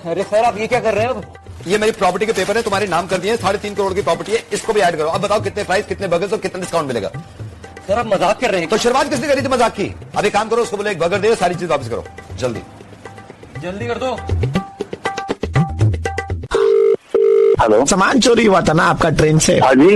Speaker 10: अरे सर आप ये क्या कर रहे हैं? अब
Speaker 6: ये मेरी प्रॉपर्टी के पेपर है, तुम्हारे नाम कर दिए। 3.5 करोड़ की प्रॉपर्टी है, इसको भी ऐड करो। अब बताओ कितने प्राइस, कितने बर्गर्स और कितना डिस्काउंट मिलेगा।
Speaker 10: सर आप मजाक कर रहे हैं?
Speaker 6: तो शुरुआत किसने करी थी मजाक की? अब एक काम करो, उसको बोले एक बर्गर दे, सारी चीज वापस करो, जल्दी
Speaker 10: कर दो।
Speaker 11: हेलो, सामान चोरी हुआ था ना आपका ट्रेन से?
Speaker 12: हाँ जी।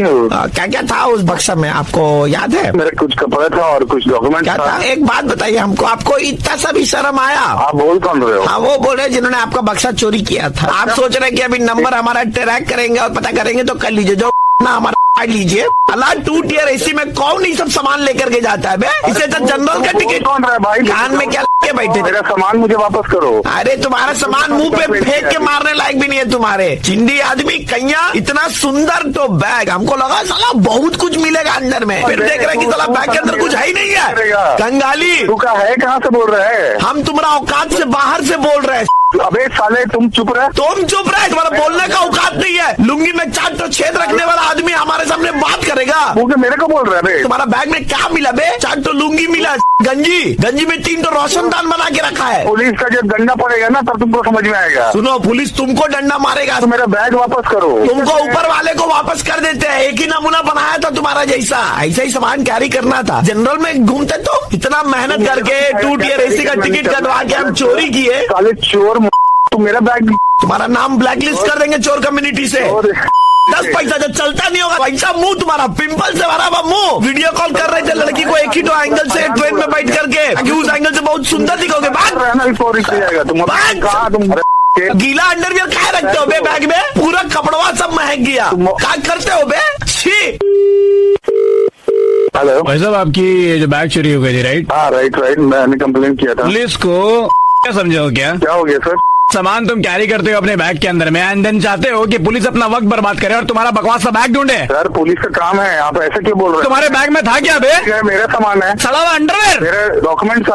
Speaker 11: क्या क्या था उस बक्सा में, आपको याद है?
Speaker 12: मेरा कुछ कपड़ा था और कुछ डॉक्यूमेंट
Speaker 11: क्या था? एक बात बताइए हमको, आपको इतना सा भी शर्म आया?
Speaker 12: आप बोल कौन रहे हो?
Speaker 11: हाँ वो बोल रहे जिन्होंने आपका बक्सा चोरी किया था। आप सोच रहे कि अभी नंबर हमारा ट्रैक करेंगे और पता करेंगे तो कर लीजिए, जो ना हमारा लीजिए। अल्लाह 2 टियर AC में कौन ही सब सामान लेकर के जाता है बे? इसे तो जनरल का टिकट
Speaker 12: कौन रहा है भाई?
Speaker 11: कान में क्या लेके बैठे?
Speaker 12: मेरा सामान मुझे वापस करो।
Speaker 11: अरे तुम्हारा सामान मुंह पे फेंक के मारने लायक भी नहीं है तुम्हारे चिंदी आदमी कैया। इतना सुंदर तो बैग, हमको लगा साला बहुत कुछ मिलेगा अंदर में, फिर देख रहे कि साला बैग के अंदर कुछ है ही नहीं है। कंगाली
Speaker 12: तू का है, कहाँ से बोल रहे हैं?
Speaker 11: हम तुम्हारा औकात से बाहर से बोल रहे हैं।
Speaker 12: अबे साले तुम चुप रहे।
Speaker 11: तुम चुप रहे, तुम्हारा बोलने का औकात नहीं है। लुंगी में 4 तो छेद रखने वाला आदमी हमारे सामने बात करेगा।
Speaker 12: मेरे को बोल रहे हैं?
Speaker 11: तुम्हारा बैग में क्या मिला बे? 4 तो लुंगी मिला, गंजी में 3 तो रोशनदान बना के रखा है।
Speaker 12: पुलिस का जब डंडा पड़ेगा ना तब तुमको समझ में आएगा।
Speaker 11: सुनो, पुलिस तुमको डंडा मारेगा
Speaker 12: तो मेरा बैग वापस करो।
Speaker 11: तुमको ऊपर वाले को वापस कर देते हैं। एक ही नमूना बनाया था तुम्हारा जैसा, ऐसा ही सामान कैरी करना था। जनरल में घूमते तो इतना मेहनत करके 2 टियर AC का टिकट कटवा के हम चोरी किए।
Speaker 12: साले चोर, तुम मेरा बैग,
Speaker 11: तुम्हारा नाम ब्लैकलिस्ट कर देंगे चोर कम्युनिटी से। 10 पैसा जो चलता नहीं होगा वैसा मुंह तुम्हारा पिंपल से भरा हुआ मुंह। वीडियो कॉल कर रहे थे लड़की को एक ही तो एंगल से ट्रेन में बैठ करके, उस एंगल से बहुत सुंदर दिखोगे। गीला अंडरवियर क्या रखते हो बे बैग में? पूरा कपड़वा सब महक गया। क्या करते हो बे? छी।
Speaker 12: हेलो
Speaker 8: भाई साहब, आपकी जो बैग चोरी हो गई थी, राइट?
Speaker 12: हाँ राइट, मैंने कंप्लेन किया था।
Speaker 8: पुलिस को क्या समझो? क्या
Speaker 12: हो गया सर?
Speaker 8: सामान तुम कैरी करते हो अपने बैग के अंदर में, एंड देन चाहते हो कि पुलिस अपना वक्त बर्बाद करे और तुम्हारा बकवास सा बैग ढूंढे।
Speaker 12: सर पुलिस का काम है, आप ऐसे क्यों बोल रहे हैं?
Speaker 8: तुम्हारे बैग में था क्या बे?
Speaker 12: मेरा सामान है,
Speaker 8: सड़ा हुआ अंडरवेयर,
Speaker 12: मेरे डॉक्यूमेंट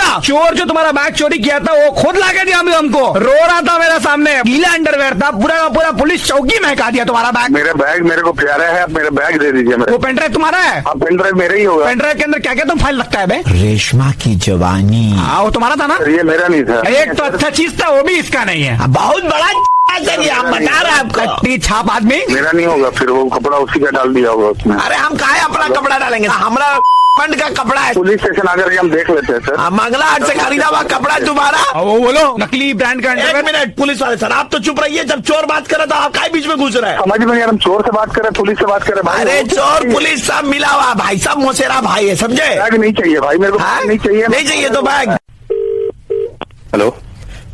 Speaker 8: था। चोर जो तुम्हारा बैग चोरी किया था वो खुद ला के दिया हमको, रो रहा था मेरे सामने। गीला अंडरवेयर था, पूरा का पूरा पुलिस चौकी महका दिया तुम्हारा बैग।
Speaker 12: मेरा बैग मेरे को प्यारा है, आप मेरा बैग दे दीजिए।
Speaker 8: वो पेनड्राइव तुम्हारा है?
Speaker 12: आप पेनड्राइव मेरा ही होगा।
Speaker 8: पेनड्राइव के अंदर क्या क्या तुम फाइल रखता है बे?
Speaker 11: रेशमा की जवानी।
Speaker 8: वो तुम्हारा था ना?
Speaker 12: ये मेरा नहीं था।
Speaker 8: एक तो अच्छा चीज था, वो भी इसका नहीं है।
Speaker 11: बहुत बड़ा हम बता रहे हैं आपको।
Speaker 8: छाप आदमी
Speaker 12: मेरा नहीं होगा, फिर वो कपड़ा उसी का डाल दिया होगा उसमें।
Speaker 11: अरे हम काहे अपना कपड़ा डालेंगे? हमारा फंड का कपड़ा है।
Speaker 12: पुलिस स्टेशन आकर के हम देख लेते हैं सर।
Speaker 11: मंगला हाट से खरीदा हुआ कपड़ा है तुम्हारा।
Speaker 8: वो बोलो नकली ब्रांड का।
Speaker 11: 1 मिनट पुलिस वाले सर, आप तो चुप रहिए। जब चोर बात करे तो आप काहे बीच में घुस रहे हैं?
Speaker 12: समझ में नहीं, हम चोर से बात करें पुलिस से बात करें भाई?
Speaker 11: अरे चोर पुलिस सब मिला हुआ भाई, सब मोसेरा भाई है, समझे?
Speaker 12: बैग नहीं चाहिए भाई मेरे को। नहीं चाहिए,
Speaker 11: नहीं चाहिए तो बैग।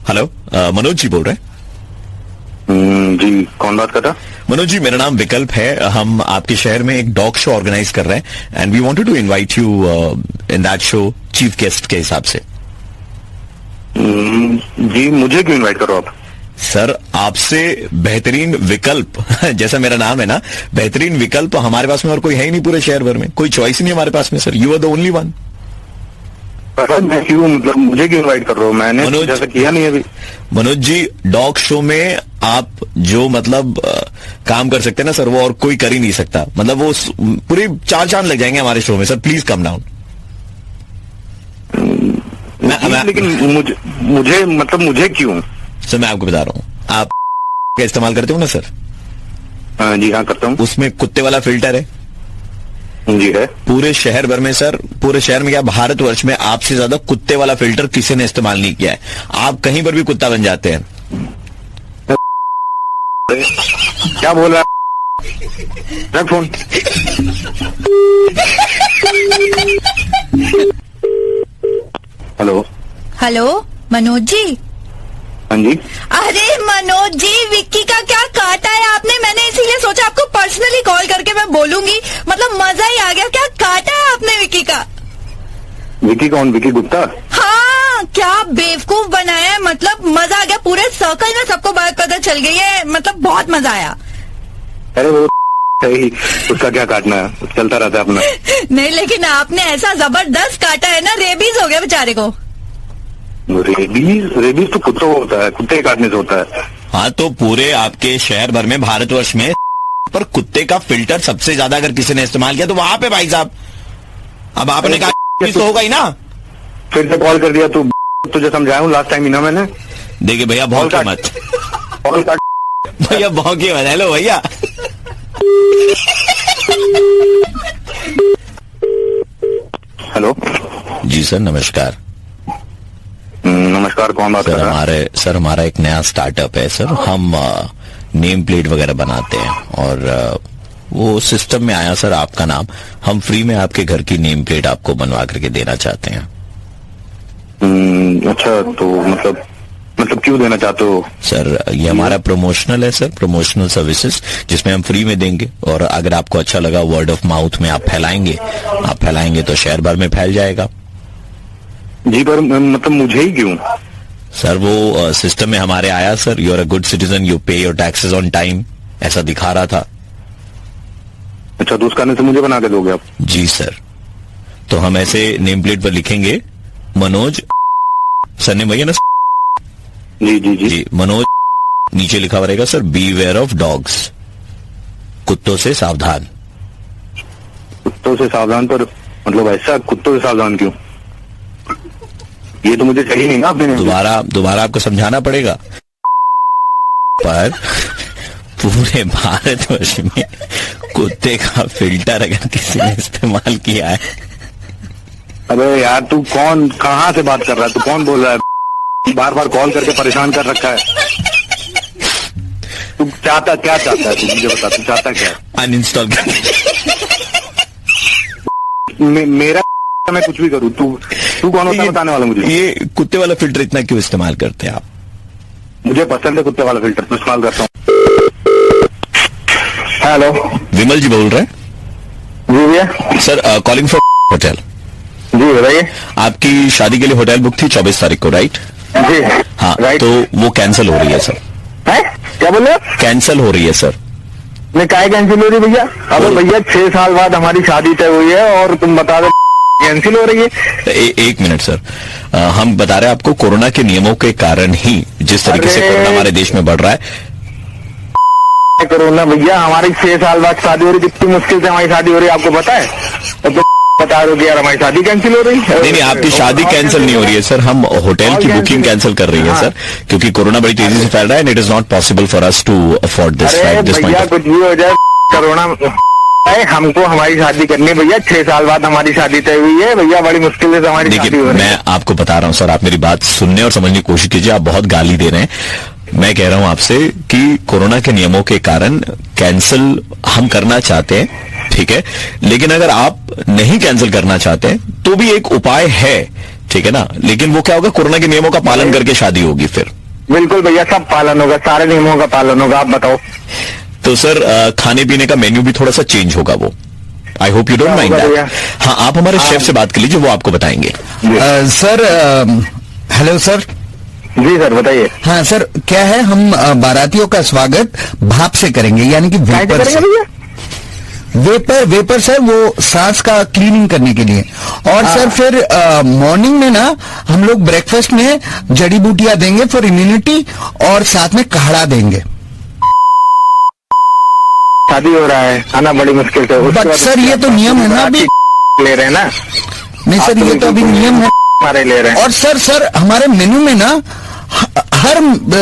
Speaker 13: हेलो मनोज जी बोल रहे हैं?
Speaker 12: जी कौन बात कर रहा?
Speaker 13: मनोज जी, मेरा नाम विकल्प है। हम आपके शहर में एक डॉग शो ऑर्गेनाइज कर रहे हैं and we wanted to invite you in that show chief guest के हिसाब से।
Speaker 12: जी मुझे क्यों इनवाइट करो आप?
Speaker 13: सर आपसे बेहतरीन विकल्प जैसा मेरा नाम है ना, बेहतरीन विकल्प हमारे पास में और कोई है ही नहीं पूरे शहर भर में, कोई चॉइस ही नहीं हमारे पास में sir. You are the only one.
Speaker 12: मैं क्यों, मतलब मुझे क्यों इनवाइट कर रहे हो? मैंने जैसा किया नहीं अभी।
Speaker 13: मनोज जी, डॉग शो में आप जो मतलब काम कर सकते हैं ना सर, वो और कोई कर ही नहीं सकता। मतलब वो पूरी 4 चांद लग जाएंगे हमारे शो में सर। Please come down.
Speaker 12: लेकिन मुझे मतलब मुझे क्यों?
Speaker 13: सर मैं आपको बता रहा हूँ, आप क्या इस्तेमाल करते हो ना सर?
Speaker 12: जी हाँ करता हूँ।
Speaker 13: उसमें कुत्ते वाला फिल्टर है?
Speaker 12: जी है।
Speaker 13: पूरे शहर भर में सर, पूरे शहर में क्या भारतवर्ष में आपसे ज्यादा कुत्ते वाला फिल्टर किसी ने इस्तेमाल नहीं किया है। आप कहीं पर भी कुत्ता बन जाते हैं।
Speaker 12: क्या बोल रहा है? रख phone. Hello
Speaker 14: hello Manoj ji.
Speaker 12: हाँ जी।
Speaker 14: अरे मनोज जी, विक्की का क्या काटा है आपने? मैंने इसीलिए सोचा आपको पर्सनली कॉल करके मैं बोलूंगी, मतलब मजा ही आ गया। क्या काटा है आपने विक्की का?
Speaker 12: विक्की कौन? विक्की गुप्ता?
Speaker 14: हाँ, क्या बेवकूफ बनाया है, मतलब मजा आ गया। पूरे सर्कल में सबको बात पता चल गई है, मतलब बहुत मजा आया।
Speaker 12: अरे वो सही, उसका क्या काटना है, चलता रहता है अपना।
Speaker 14: नहीं लेकिन आपने ऐसा जबरदस्त काटा है ना, रेबीज हो गया बेचारे को।
Speaker 12: रेबीज तो कुत्तों को होता है, कुत्ते काटने से होता है।
Speaker 13: हाँ तो पूरे आपके शहर भर में भारतवर्ष में पर कुत्ते का फिल्टर सबसे ज्यादा अगर किसी ने इस्तेमाल किया तो वहां पे भाई साहब, अब आपने कहा तो होगा ही ना।
Speaker 12: फिर से कॉल कर दिया तू, तुझे समझाया हूँ लास्ट टाइम ही ना मैंने।
Speaker 13: देखिए भैया भौंके मत,
Speaker 12: कॉल काट
Speaker 13: भैया भौंके मत। हेलो भैया।
Speaker 12: हेलो
Speaker 13: जी सर नमस्कार।
Speaker 12: नमस्कार, कौन बात कर रहा है?
Speaker 13: सर हमारा एक नया स्टार्टअप है सर। हम नेम प्लेट वगैरह बनाते हैं और वो सिस्टम में आया सर आपका नाम। हम फ्री में आपके घर की नेम प्लेट आपको बनवा करके देना चाहते हैं।
Speaker 12: अच्छा, तो मतलब मतलब क्यों देना चाहते हो?
Speaker 13: सर ये हमारा प्रमोशनल है सर, प्रमोशनल सर्विसेज जिसमें हम फ्री में देंगे, और अगर आपको अच्छा लगा वर्ड ऑफ माउथ में आप फैलाएंगे तो शहर भर में फैल जाएगा।
Speaker 12: जी पर मतलब मुझे ही क्यों?
Speaker 13: सर वो सिस्टम में हमारे आया sir, you are a good citizen, you pay your taxes on time, ऐसा दिखा रहा था।
Speaker 12: अच्छा, तो उस कारण से मुझे बना के दोगे आप?
Speaker 13: जी सर, तो हम ऐसे नेम प्लेट पर लिखेंगे मनोज, सर ने भैया ना?
Speaker 12: जी जी जी
Speaker 13: मनोज, नीचे लिखा हुआ रहेगा सर बीवेयर ऑफ डॉग्स, कुत्तों से सावधान।
Speaker 12: कुत्तों से सावधान, पर मतलब ऐसा कुत्तों से सावधान क्यों? ये तो मुझे सही नहीं ना आपने।
Speaker 13: दोबारा आपको समझाना पड़ेगा। पर पूरे भारतवर्ष में कुत्ते का फिल्टर अगर किसी ने इस्तेमाल किया है।
Speaker 12: अबे यार तू कौन, कहाँ से बात कर रहा है? तू कौन बोल रहा है? बार बार कॉल करके परेशान कर रखा है। तू क्या चाहता है? तू मुझे बता, तू चाहता क्या?
Speaker 13: अनइंस्टॉल कर।
Speaker 12: मेरा मैं कुछ भी करूँ, तू कौन होता है बताने वाला मुझे?
Speaker 13: ये कुत्ते वाला फिल्टर इतना क्यों इस्तेमाल करते हैं आप?
Speaker 12: मुझे पसंद है कुत्ते वाला फिल्टर, तो इस्तेमाल करता हूँ। हेलो,
Speaker 13: विमल जी बोल रहे हैं?
Speaker 12: जी भैया।
Speaker 13: Sir calling from hotel.
Speaker 12: जी बताइए।
Speaker 13: आपकी शादी के लिए होटल बुक थी 24 तारीख को, राइट?
Speaker 12: जी
Speaker 13: हाँ,
Speaker 12: राइट।
Speaker 13: तो वो कैंसिल हो रही है सर।
Speaker 12: है? क्या बोल रहे?
Speaker 13: कैंसिल हो रही है सर।
Speaker 12: नहीं, काहे कैंसिल हो रही है भैया? अब भैया 6 साल बाद हमारी शादी तय हुई है और तुम बता दो कैंसिल हो रही है।
Speaker 13: एक मिनट सर, हम बता रहे हैं आपको कोरोना के नियमों के कारण ही जिस तरीके से कोरोना हमारे देश में बढ़ रहा है।
Speaker 12: कोरोना भैया, हमारी 6 साल बाद शादी हो रही, कितनी मुश्किल से हमारी शादी हो रही है आपको पता है? तो बता रहे हो कि यार हमारी शादी कैंसिल हो रही है।
Speaker 13: नहीं, आपकी शादी कैंसिल नहीं हो रही है सर, हम होटल की बुकिंग कैंसिल कर रही है सर, क्योंकि कोरोना बड़ी तेजी से फैल रहा है and it is not possible for us to afford this.
Speaker 12: भैया कुछ भी हो जाए, कोरोना हमको हमारी शादी करनी है भैया। 6 साल बाद हमारी शादी तय हुई है भैया, बड़ी मुश्किल से हमारी शादी हो रही है।
Speaker 13: मैं आपको बता रहा हूँ सर, आप मेरी बात सुनने और समझने की कोशिश कीजिए। आप बहुत गाली दे रहे हैं। मैं कह रहा हूं आपसे कि कोरोना के नियमों के कारण कैंसिल हम करना चाहते हैं, ठीक है, लेकिन अगर आप नहीं कैंसिल करना चाहते हैं तो भी एक उपाय है, ठीक है ना? लेकिन वो क्या होगा, कोरोना के नियमों का पालन करके शादी होगी फिर।
Speaker 12: बिल्कुल भैया, सब पालन होगा, सारे नियमों का पालन होगा। आप बताओ।
Speaker 13: तो सर खाने पीने का मेन्यू भी थोड़ा सा चेंज होगा वो। I hope you don't mind that. हाँ, आप हमारे शेफ से बात कर लीजिए, वो आपको बताएंगे।
Speaker 8: Sir hello sir.
Speaker 12: जी सर बताइए।
Speaker 8: हाँ सर, क्या है, हम बारातियों का स्वागत भाप से करेंगे, यानी कि वेपर से। वेपर सर, वो सांस का क्लीनिंग करने के लिए। और सर फिर मॉर्निंग में ना हम लोग ब्रेकफास्ट में जड़ी बूटियां देंगे फॉर इम्यूनिटी, और साथ में काढ़ा देंगे।
Speaker 12: शादी हो रहा है आना बड़ी मुश्किल से।
Speaker 8: बट सर ये तो नियम है ना, अभी
Speaker 12: ले रहे हैं ना?
Speaker 8: नहीं सर, ये तो अभी नियम है
Speaker 12: हमारे ले रहे हैं।
Speaker 8: और सर हमारे मेन्यू में ना हर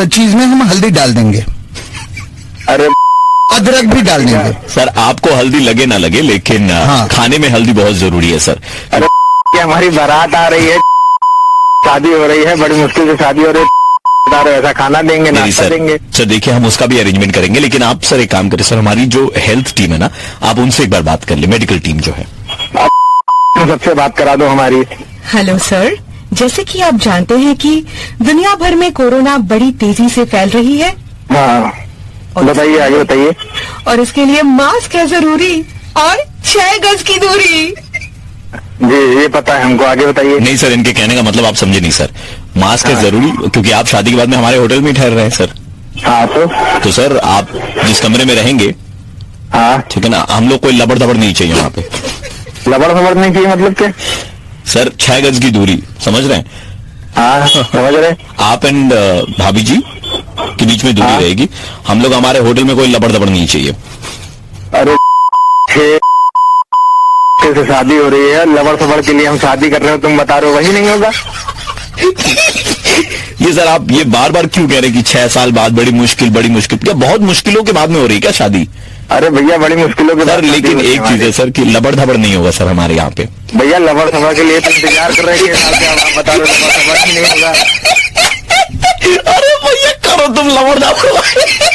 Speaker 8: चीज में हम हल्दी डाल देंगे।
Speaker 12: अरे
Speaker 8: अदरक भी डाल देंगे।
Speaker 13: सर आपको हल्दी लगे ना लगे, लेकिन खाने में हल्दी बहुत जरूरी है सर।
Speaker 12: अरे हमारी बारात आ रही है, शादी हो रही है, बड़ी मुश्किल से शादी हो रही है, ऐसा खाना देंगे, नाश्ता देंगे।
Speaker 13: सर देखिए, हम उसका भी अरेंजमेंट करेंगे, लेकिन आप सर एक काम करें सर, हमारी जो हेल्थ टीम है ना, आप उनसे एक बार बात कर ले, मेडिकल टीम जो है।
Speaker 12: सबसे बात करा दो हमारी।
Speaker 15: हेलो सर, जैसे कि आप जानते हैं कि दुनिया भर में कोरोना बड़ी तेजी से फैल रही है।
Speaker 12: हाँ बताइए, आगे बताइए।
Speaker 15: और इसके लिए मास्क है जरूरी और 6 गज की दूरी।
Speaker 12: जी ये पता है हमको, आगे बताइए।
Speaker 13: नहीं सर, इनके कहने का मतलब आप समझे नहीं सर। मास्क है जरूरी क्योंकि आप शादी के बाद में हमारे होटल में ठहर रहे हैं सर।
Speaker 12: हाँ
Speaker 13: तो सर आप जिस कमरे में रहेंगे,
Speaker 12: हाँ
Speaker 13: ठीक है ना, हम लोग कोई लबड़ दबड़ नहीं चाहिए वहाँ पे।
Speaker 12: लबड़ खबर नहीं चाहिए मतलब क्या?
Speaker 13: सर 6 गज की दूरी, समझ रहे हैं?
Speaker 12: हाँ समझ रहे।
Speaker 13: आप एंड भाभी जी के बीच में दूरी रहेगी। हम लोग हमारे होटल में कोई लबड़ दबड़ नहीं चाहिए।
Speaker 12: अरे से शादी हो रही है, लबड़ सबड़ के लिए हम शादी कर रहे हो, तुम बता रहे हो वही नहीं होगा?
Speaker 13: ये सर आप ये बार बार क्यों कह रहे कि 6 साल बाद बड़ी मुश्किल, क्या बहुत मुश्किलों के बाद में हो रही है क्या शादी?
Speaker 12: अरे भैया बड़ी मुश्किलों के बाद।
Speaker 13: लेकिन एक चीज है सर कि लबड़ धबड़ नहीं होगा सर हमारे यहाँ पे।
Speaker 12: भैया लबड़ सबड़ के लिए तो इंतजार कर रहे हैं, आप बता रहे हो लबड़ सबड़ ही नहीं होगा।
Speaker 13: अरे भैया करो तुम लबड़ धबड़।